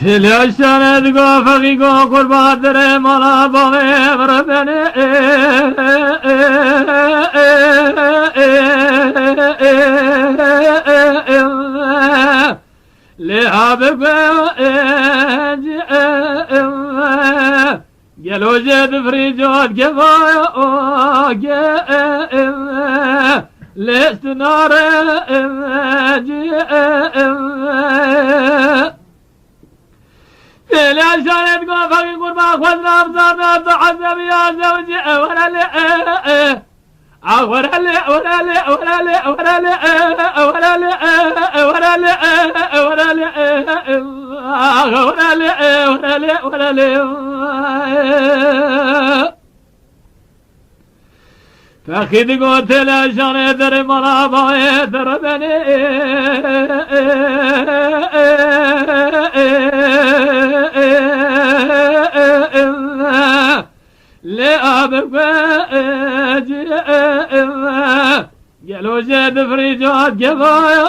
الاشتريت قوفقي قربات دري مالا بغير بني لعبك قالوا جد فريجود كفايا لست نار لا شريت قوفقي قربا خذنا بصرنا بحسب يا زوجي ولا لي ولا لي ولا لي ولا لي ولا لي ولا لي ولا لي ولا لي ولا لي ولا لي ولا لي فخذ قلت لا شريت رمضان ضايت ربني لأبك قالوا جد فريجات كفايا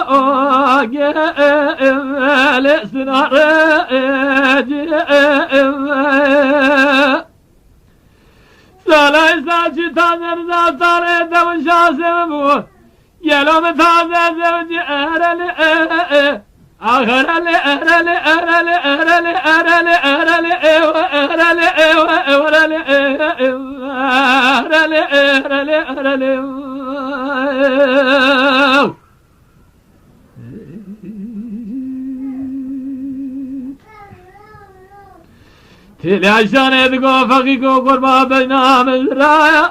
لسنار سالاي ساچي تازر زاتار دون شاسمو قالوا متازر زوجي أهرلي أهرلي أهرلي أهرلي أهرلي أهرلي أهرلي أهرلي أهرلي أهرلي أهرلي أهرلي تلا شريت قوفقي قربا بينا مزرايا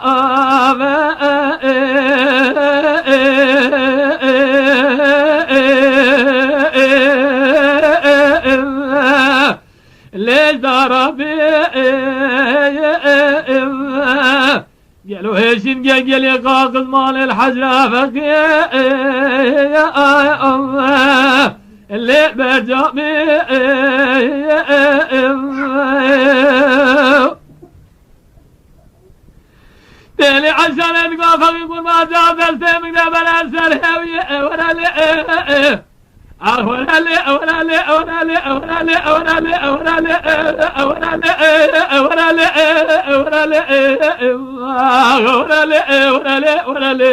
ليش ربي قالوا هيشين قال يقاقص مال الحجرة فقيا اللي برجامي تالي عشان تقوفق يقول ما جاب السمك ده بلا سرهوية ولا لي ولا لي ولا لي ولا لي ولا لي ولا لي ولا لي ولا لي ولا لي ولا لي ولا لي ولا لي ولا لي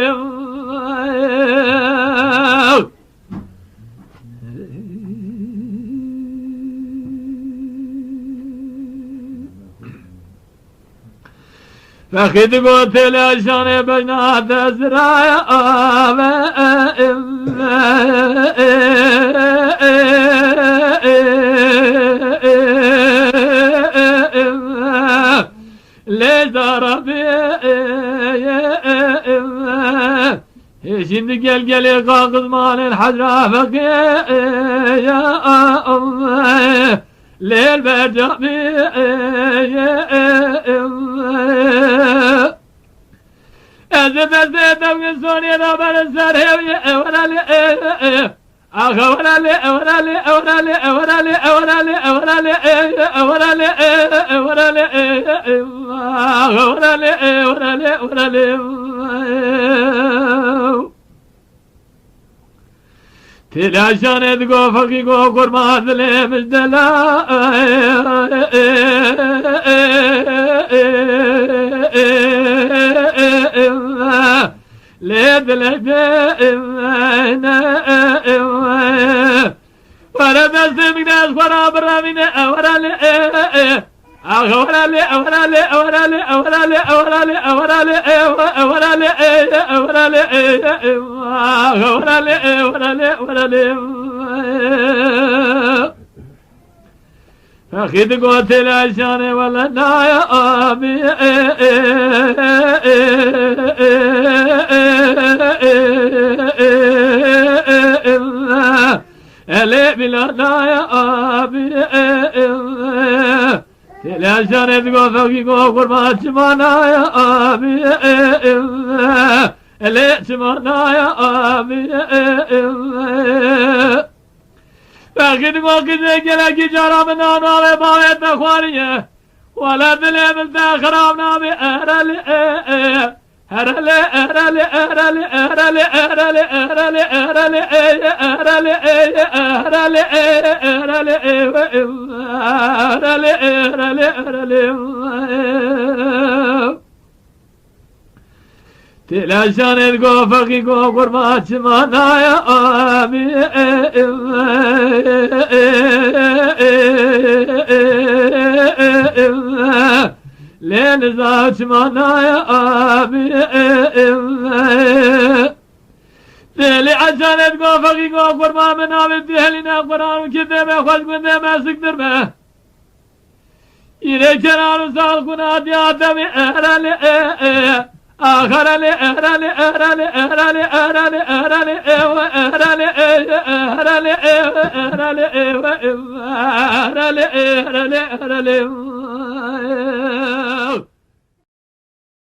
فخذ قلت لشان بجنات زرايا ليس ربي şimdi gel kalkızman el hacra fakir ya Allah leyl bercabi ezbezde devgin soniyada ben serheviye evrali أغورالي أورالي أورالي أورالي أورالي أورالي أورالي أورالي أورالي أورالي أورالي تلاشان تقو فقي قو قرمات لي مجدلا ليد ولا بس من ناس ولا برا من أورالي أورالي أورالي أورالي أورالي أورالي أورالي أورالي أورالي أورالي أورالي أورالي أخذ قوت العشان ولا نايا أبي ألي بلا نايا أبي العشان قوت فوقي قوت قربات شمانا يا أبي ألي شمانا يا أبي فاخذ وقت جلك جرى من نار بايت نخوانيه ولا دلي من خرابنا بأهرالي هرالي هرالي هرالي هرالي هرالي هرالي هرالي هرالي هرالي هرالي هرالي هرالي تلاشان القوفقي قربات منايا آمي لين ذات منايا آمي تلي عشان القوفقي قربات منايا تهلنا قرآن كتابة خلق من ما سكتر به إلي كنان سالكنا دياتمي أهرالي أهرالي أهرالي أهرالي أهرالي أهرالي أهرالي أهرالي أهرالي أهرالي أهرالي أهرالي